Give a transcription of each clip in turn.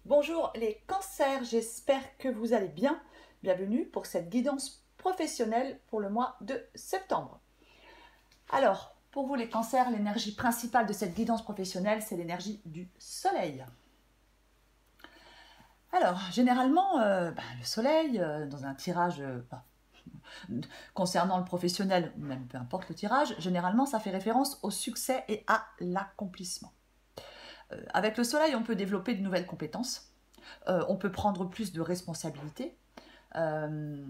Bonjour les cancers, j'espère que vous allez bien. Bienvenue pour cette guidance professionnelle pour le mois de septembre. Alors, pour vous les cancers, l'énergie principale de cette guidance professionnelle, c'est l'énergie du soleil. Alors, généralement, le soleil, dans un tirage concernant le professionnel, même peu importe le tirage, généralement ça fait référence au succès et à l'accomplissement. Avec le soleil, on peut développer de nouvelles compétences, on peut prendre plus de responsabilités. Euh,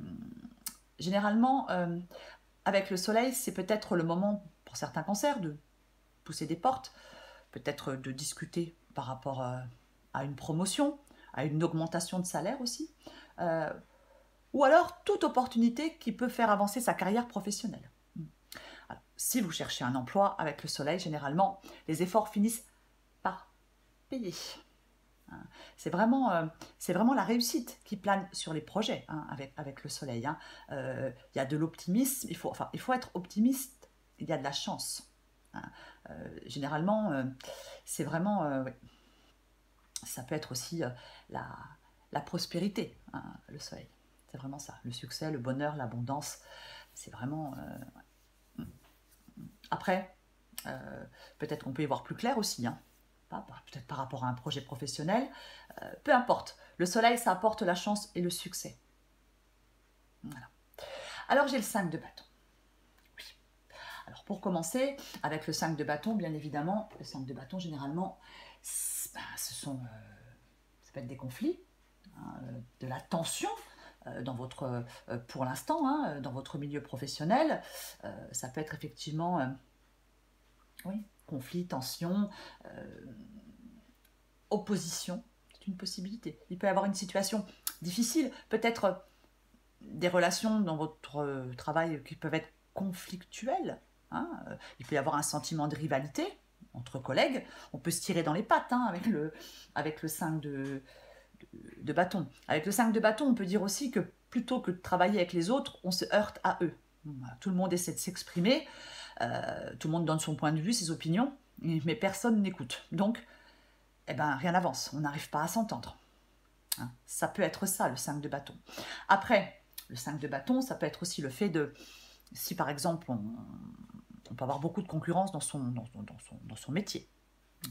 Généralement, avec le soleil, c'est peut-être le moment pour certains cancers de pousser des portes, peut-être de discuter par rapport à une promotion, à une augmentation de salaire aussi, euh, ou alors toute opportunité qui peut faire avancer sa carrière professionnelle. Alors, si vous cherchez un emploi avec le soleil, généralement, les efforts finissent par payer. C'est vraiment la réussite qui plane sur les projets hein, avec le soleil. Hein. Y a de l'optimisme, il faut être optimiste, il y a de la chance. Hein. Généralement, c'est vraiment, ouais. Ça peut être aussi la, la prospérité, hein, le soleil. C'est vraiment ça, le succès, le bonheur, l'abondance. C'est vraiment... Après, peut-être qu'on peut y voir plus clair aussi, hein. Peut-être par rapport à un projet professionnel, peu importe. Le soleil, ça apporte la chance et le succès. Voilà. Alors j'ai le 5 de bâton. Oui. Alors pour commencer, avec le 5 de bâton, bien évidemment, le 5 de bâton, généralement, ça peut être des conflits, hein, de la tension dans votre, pour l'instant, hein, dans votre milieu professionnel. Ça peut être effectivement, oui, conflit, tension, opposition, c'est une possibilité. Il peut y avoir une situation difficile, peut-être des relations dans votre travail qui peuvent être conflictuelles. Hein. Il peut y avoir un sentiment de rivalité entre collègues. On peut se tirer dans les pattes hein, avec le 5 de bâton. Avec le 5 de bâton, on peut dire aussi que plutôt que de travailler avec les autres, on se heurte à eux. Voilà, tout le monde essaie de s'exprimer, tout le monde donne son point de vue, ses opinions, mais personne n'écoute. Donc, eh ben, rien n'avance, on n'arrive pas à s'entendre. Hein. Ça peut être ça, le 5 de bâton. Après, le 5 de bâton, ça peut être aussi le fait de, si par exemple, on peut avoir beaucoup de concurrence dans son métier.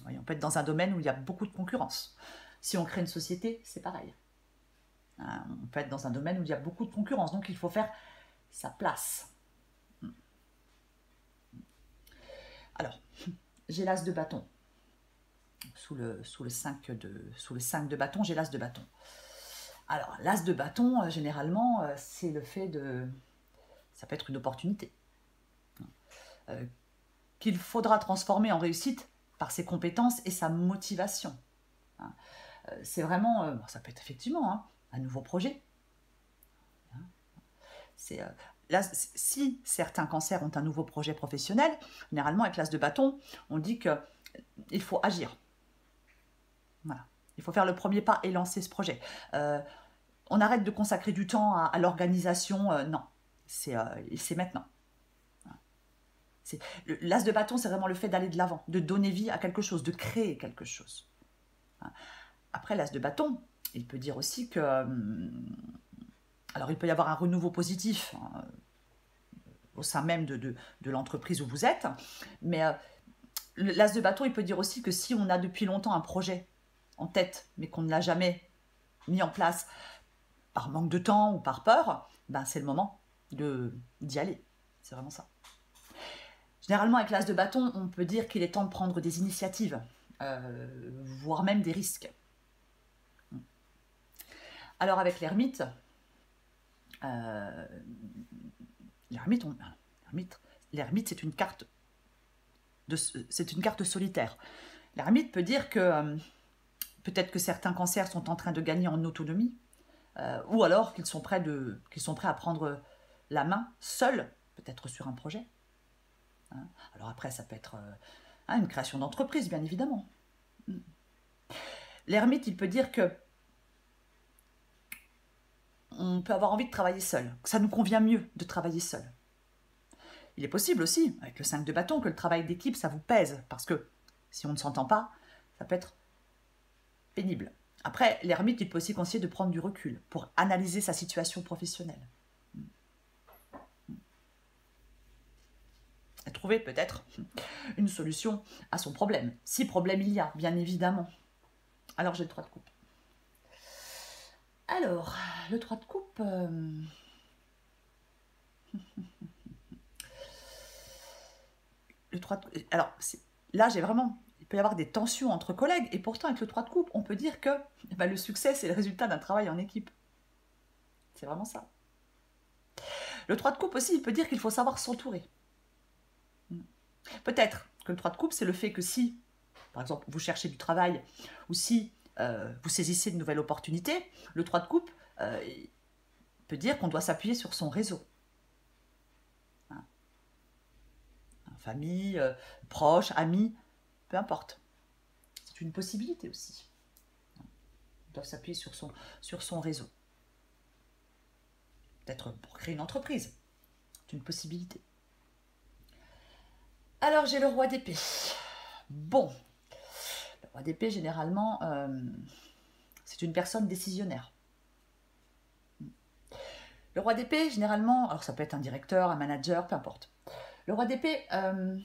On peut être dans un domaine où il y a beaucoup de concurrence. Si on crée une société, c'est pareil. Hein, on peut être dans un domaine où il y a beaucoup de concurrence, donc il faut faire sa place. Alors, j'ai l'as de bâton. Sous le 5 de bâton, j'ai l'as de bâton. Alors, l'as de bâton, généralement, c'est le fait de... Ça peut être une opportunité qu'il faudra transformer en réussite par ses compétences et sa motivation. C'est vraiment... ça peut être effectivement hein, un nouveau projet. Là, si certains cancers ont un nouveau projet professionnel, généralement avec l'as de bâton, on dit qu'il faut agir. Voilà. Il faut faire le premier pas et lancer ce projet. On arrête de consacrer du temps à l'organisation. Non, c'est maintenant. L'as de bâton, c'est vraiment le fait d'aller de l'avant, de donner vie à quelque chose, de créer quelque chose. Après, l'as de bâton, il peut dire aussi que... alors, il peut y avoir un renouveau positif hein, au sein même de l'entreprise où vous êtes, mais l'as de bâton, il peut dire aussi que si on a depuis longtemps un projet en tête, mais qu'on ne l'a jamais mis en place par manque de temps ou par peur, ben c'est le moment d'y aller. C'est vraiment ça. Généralement, avec l'as de bâton, on peut dire qu'il est temps de prendre des initiatives, voire même des risques. Alors avec l'ermite, l'ermite c'est une carte solitaire. L'ermite peut dire que peut-être que certains cancers sont en train de gagner en autonomie, ou alors qu'ils sont prêts à prendre la main seuls, peut-être sur un projet. Hein. Alors après, ça peut être une création d'entreprise, bien évidemment. L'ermite, il peut dire que on peut avoir envie de travailler seul, que ça nous convient mieux de travailler seul. Il est possible aussi, avec le 5 de bâton, que le travail d'équipe, ça vous pèse, parce que si on ne s'entend pas, ça peut être pénible. Après, l'ermite, il peut aussi conseiller de prendre du recul pour analyser sa situation professionnelle. Et trouver peut-être une solution à son problème, si problème il y a, bien évidemment. Alors, j'ai le 3 de coupe. Alors, le 3 de coupe... le 3 de... Alors, là, j'ai vraiment... Il peut y avoir des tensions entre collègues, et pourtant, avec le 3 de coupe, on peut dire que le succès, c'est le résultat d'un travail en équipe. C'est vraiment ça. Le 3 de coupe aussi, il peut dire qu'il faut savoir s'entourer. Peut-être que le 3 de coupe, c'est le fait que si, par exemple, vous cherchez du travail, ou si vous saisissez de nouvelles opportunités, le 3 de coupe peut dire qu'on doit s'appuyer sur son réseau. Hein. Famille, proches, amis, peu importe. C'est une possibilité aussi. On doit s'appuyer sur son réseau. Peut-être pour créer une entreprise. C'est une possibilité. Alors, j'ai le roi d'épée. Bon, le roi d'épée, généralement, c'est une personne décisionnaire. Le roi d'épée, généralement, alors ça peut être un directeur, un manager, peu importe. Le roi d'épée, alors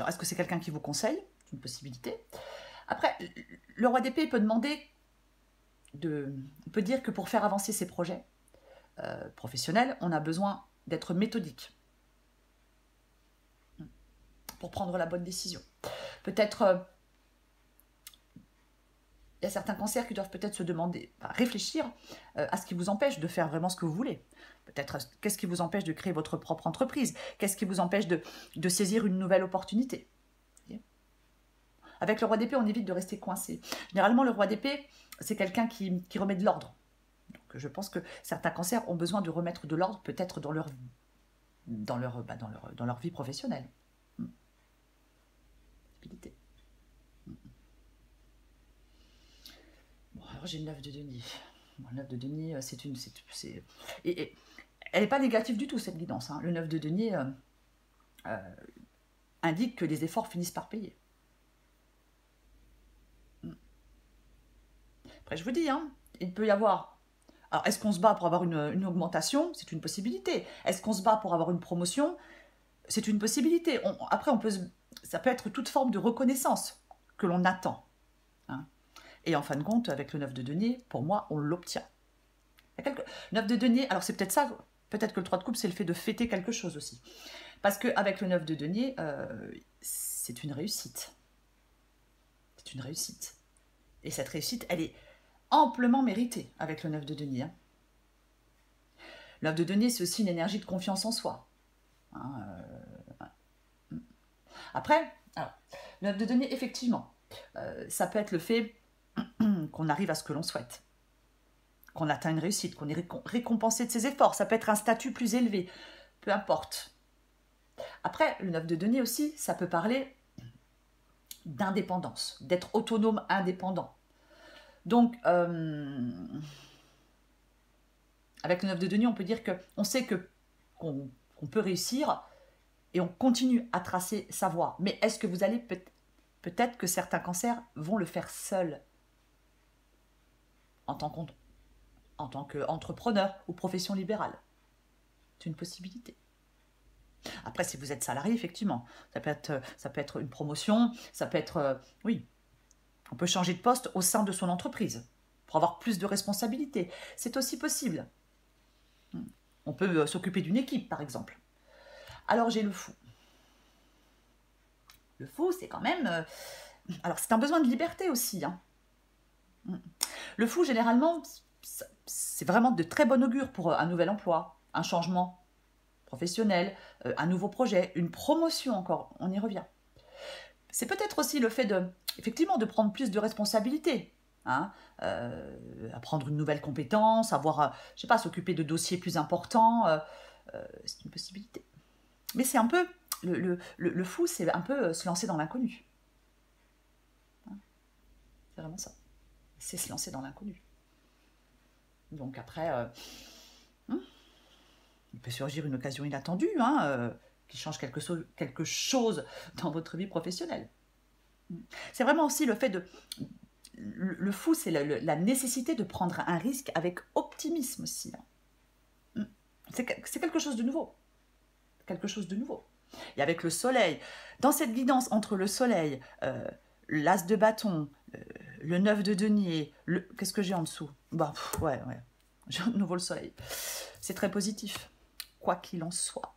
est-ce que c'est quelqu'un qui vous conseille? C'est une possibilité. Après, le roi d'épée peut demander, il peut dire que pour faire avancer ses projets professionnels, on a besoin d'être méthodique pour prendre la bonne décision. Peut-être, il y a certains cancers qui doivent peut-être se demander, réfléchir à ce qui vous empêche de faire vraiment ce que vous voulez. Peut-être, qu'est-ce qui vous empêche de créer votre propre entreprise? Qu'est-ce qui vous empêche de saisir une nouvelle opportunité? Avec le roi d'épée, on évite de rester coincé. Généralement, le roi d'épée, c'est quelqu'un qui remet de l'ordre. Donc, je pense que certains cancers ont besoin de remettre de l'ordre, peut-être dans leur vie professionnelle. Bon, alors j'ai le 9 de denier. Bon, le 9 de denier, et elle n'est pas négative du tout, cette guidance. Hein. Le 9 de denier indique que les efforts finissent par payer. Après, je vous dis, hein, il peut y avoir... Alors, est-ce qu'on se bat pour avoir une augmentation? C'est une possibilité. Est-ce qu'on se bat pour avoir une promotion? C'est une possibilité. Après, ça peut être toute forme de reconnaissance que l'on attend. Hein. Et en fin de compte, avec le 9 de denier, pour moi, on l'obtient. 9 de denier, alors c'est peut-être ça, peut-être que le 3 de coupe, c'est le fait de fêter quelque chose aussi. Parce qu'avec le 9 de denier, c'est une réussite. C'est une réussite. Et cette réussite, elle est amplement méritée avec le 9 de denier. Hein. Le 9 de denier, c'est aussi une énergie de confiance en soi. Hein, Après, alors, le 9 de denier, effectivement, ça peut être le fait qu'on arrive à ce que l'on souhaite, qu'on atteint une réussite, qu'on est récompensé de ses efforts. Ça peut être un statut plus élevé, peu importe. Après, le 9 de denier aussi, ça peut parler d'indépendance, d'être autonome, indépendant. Donc, avec le 9 de denier, on peut dire qu'on sait qu'on peut réussir et on continue à tracer sa voie. Mais est-ce que vous allez peut-être que certains cancers vont le faire seuls en tant qu'entrepreneur ou profession libérale? C'est une possibilité. Après, si vous êtes salarié, effectivement, ça peut être une promotion, ça peut être, oui, on peut changer de poste au sein de son entreprise pour avoir plus de responsabilités. C'est aussi possible. On peut s'occuper d'une équipe, par exemple. Alors, j'ai le fou. Le fou, c'est quand même... alors, c'est un besoin de liberté aussi. Hein. Le fou, généralement, c'est vraiment de très bon augure pour un nouvel emploi, un changement professionnel, un nouveau projet, une promotion encore, on y revient. C'est peut-être aussi le fait effectivement, de prendre plus de responsabilités, hein, apprendre une nouvelle compétence, avoir, je sais pas, s'occuper de dossiers plus importants, c'est une possibilité. Mais c'est un peu, le fou, c'est un peu se lancer dans l'inconnu. Hein, c'est vraiment ça. C'est se lancer dans l'inconnu. Donc après... il peut surgir une occasion inattendue qui change quelque chose dans votre vie professionnelle. C'est vraiment aussi le fait le fou, c'est la nécessité de prendre un risque avec optimisme aussi. Hein. C'est quelque chose de nouveau. Quelque chose de nouveau. Et avec le soleil, dans cette guidance entre le soleil, l'as de bâton, le 9 de denier, qu'est-ce que j'ai en dessous? Bah, ouais, j'ai de nouveau le soleil. C'est très positif, quoi qu'il en soit.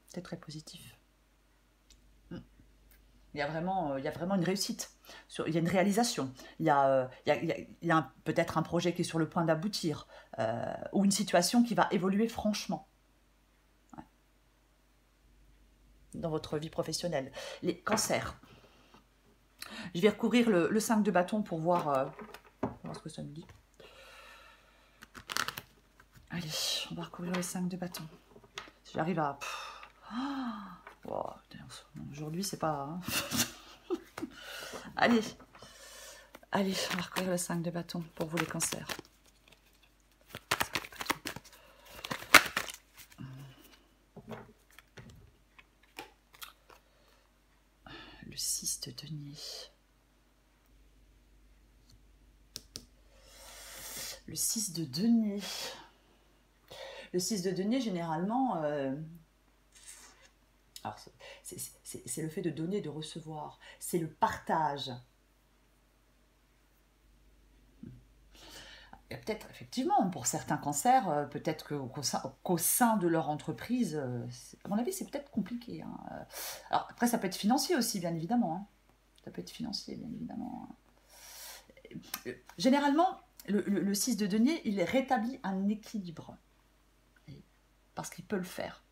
C'est très positif. Il y a vraiment une réussite, il y a une réalisation, il y a peut-être un projet qui est sur le point d'aboutir, ou une situation qui va évoluer franchement. Dans votre vie professionnelle. Les cancers. Je vais recouvrir le 5 de bâton pour voir ce que ça me dit. Allez, on va recouvrir le 5 de bâton. Si j'arrive à... Oh, aujourd'hui, c'est pas... Hein. Allez, on va recouvrir le 5 de bâton pour vous les cancers. Le 6 de denier. Le 6 de denier. Le 6 de denier, généralement, alors c'est le fait de donner, de recevoir. C'est le partage. Et peut-être, effectivement, pour certains cancers, peut-être qu'au sein de leur entreprise, à mon avis, c'est peut-être compliqué. Hein. Alors, après, ça peut être financier aussi, bien évidemment. Hein. Ça peut être financier, bien évidemment. Généralement, le 6 de denier, il rétablit un équilibre. Parce qu'il peut le faire.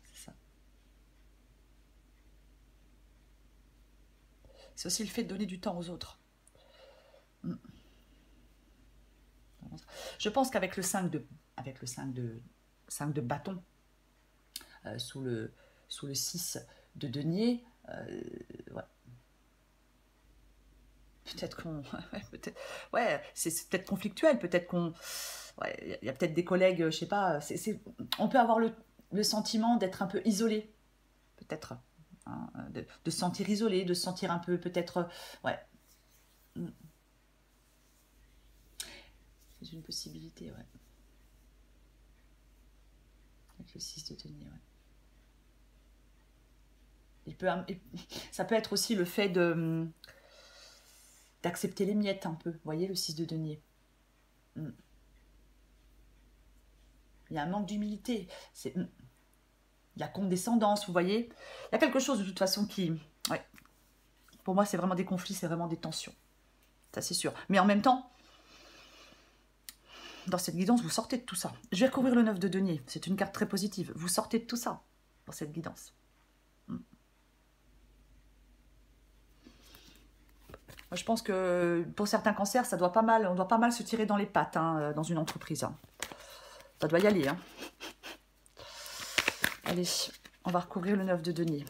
C'est ça. C'est aussi le fait de donner du temps aux autres. Je pense qu'avec le 5 de bâton, sous le 6 de denier, ouais. Peut-être qu'on... Ouais, c'est peut-être conflictuel, peut-être qu'on... Ouais, il y a peut-être des collègues, je sais pas, on peut avoir le sentiment d'être un peu isolé, peut-être, hein, de se sentir isolé, de se sentir un peu, peut-être... Ouais. C'est une possibilité, ouais. Avec le 6 de denier, ouais. Ça peut être aussi le fait d'accepter les miettes un peu. Vous voyez, le 6 de denier. Il y a un manque d'humilité. Il y a condescendance, vous voyez. Il y a quelque chose de toute façon qui... Ouais. Pour moi, c'est vraiment des conflits, c'est vraiment des tensions. Ça, c'est sûr. Mais en même temps, dans cette guidance, vous sortez de tout ça. Je vais recouvrir le 9 de denier. C'est une carte très positive. Vous sortez de tout ça dans cette guidance. Moi, je pense que pour certains cancers, on doit pas mal se tirer dans les pattes hein, dans une entreprise. Hein. Ça doit y aller. Hein. Allez, on va recouvrir le 9 de denier.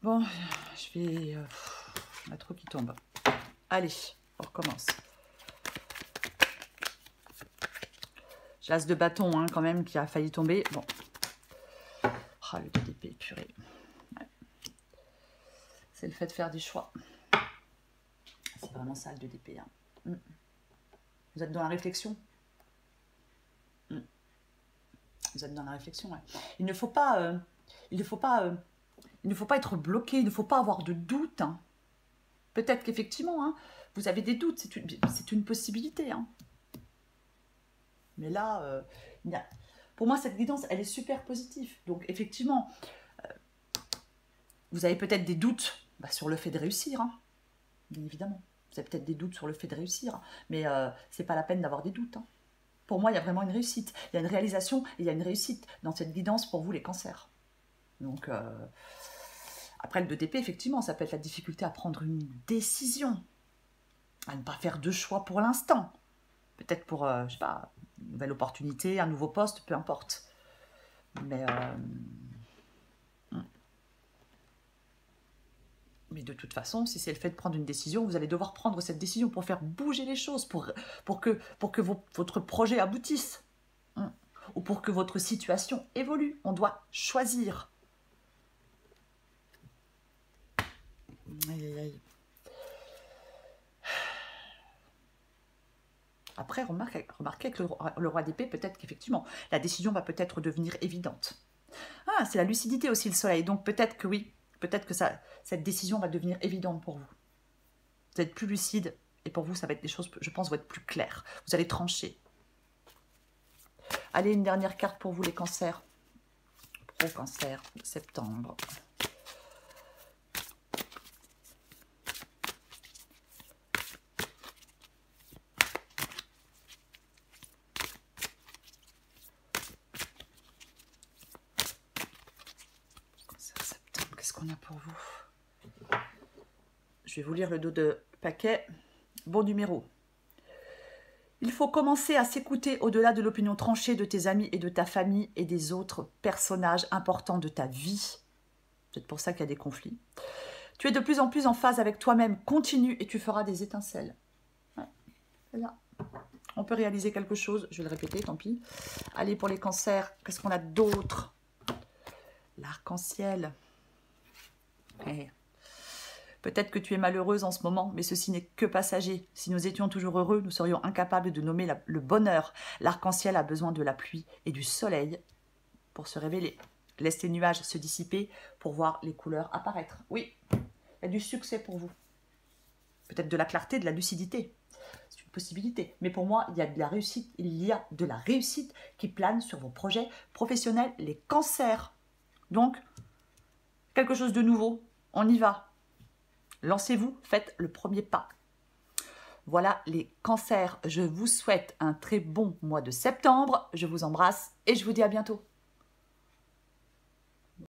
Bon, je vais... il y en a trop qui tombent. Allez, on recommence. J'ai l'as de bâton, hein, quand même, qui a failli tomber. Bon. Oh, le 2 d'épée, purée. Ouais. C'est le fait de faire des choix. C'est vraiment ça, le 2 d'épée. Hein. Vous êtes dans la réflexion. Vous êtes dans la réflexion, ouais. Il ne faut pas être bloqué, il ne faut pas avoir de doute. Hein. Peut-être qu'effectivement, hein, vous avez des doutes, c'est une possibilité. Hein. Mais là, pour moi, cette guidance, elle est super positive. Donc, effectivement, vous avez peut-être des doutes sur le fait de réussir, hein, bien évidemment. Vous avez peut-être des doutes sur le fait de réussir, mais c'est pas la peine d'avoir des doutes. Hein. Pour moi, il y a vraiment une réussite. Il y a une réalisation et il y a une réussite dans cette guidance pour vous, les cancers. Donc, après le 2DP, effectivement, ça peut être la difficulté à prendre une décision, à ne pas faire de choix pour l'instant. Peut-être pour, je sais pas, une nouvelle opportunité, un nouveau poste, peu importe. Mais Mais de toute façon, si c'est le fait de prendre une décision, vous allez devoir prendre cette décision pour faire bouger les choses, pour que votre projet aboutisse. Ou pour que votre situation évolue. On doit choisir. Aïe, aïe, aïe. Après, remarquez avec le roi d'épée, peut-être qu'effectivement, la décision va peut-être devenir évidente. Ah, c'est la lucidité aussi, le soleil. Donc peut-être que oui, peut-être que cette décision va devenir évidente pour vous. Vous êtes plus lucide et pour vous, ça va être des choses, je pense, vont être plus claires. Vous allez trancher. Allez, une dernière carte pour vous, les cancers. Pro cancer, septembre. Qu'est-ce qu'on a pour vous? Je vais vous lire le dos de paquet. Bon numéro. Il faut commencer à s'écouter au-delà de l'opinion tranchée de tes amis et de ta famille et des autres personnages importants de ta vie. C'est pour ça qu'il y a des conflits. Tu es de plus en plus en phase avec toi-même. Continue et tu feras des étincelles. Ouais, c'est ça. On peut réaliser quelque chose. Je vais le répéter, tant pis. Allez, pour les cancers, qu'est-ce qu'on a d'autre? L'arc-en-ciel. Hey. Peut-être que tu es malheureuse en ce moment, mais ceci n'est que passager. Si nous étions toujours heureux, nous serions incapables de nommer le bonheur. L'arc-en-ciel a besoin de la pluie et du soleil pour se révéler. Laisse les nuages se dissiper pour voir les couleurs apparaître. Oui, il y a du succès pour vous. Peut-être de la clarté, de la lucidité. C'est une possibilité. Mais pour moi, il y a de la réussite. Il y a de la réussite qui plane sur vos projets professionnels, les cancers. Donc, quelque chose de nouveau. On y va. Lancez-vous, faites le premier pas. Voilà les cancers. Je vous souhaite un très bon mois de septembre. Je vous embrasse et je vous dis à bientôt.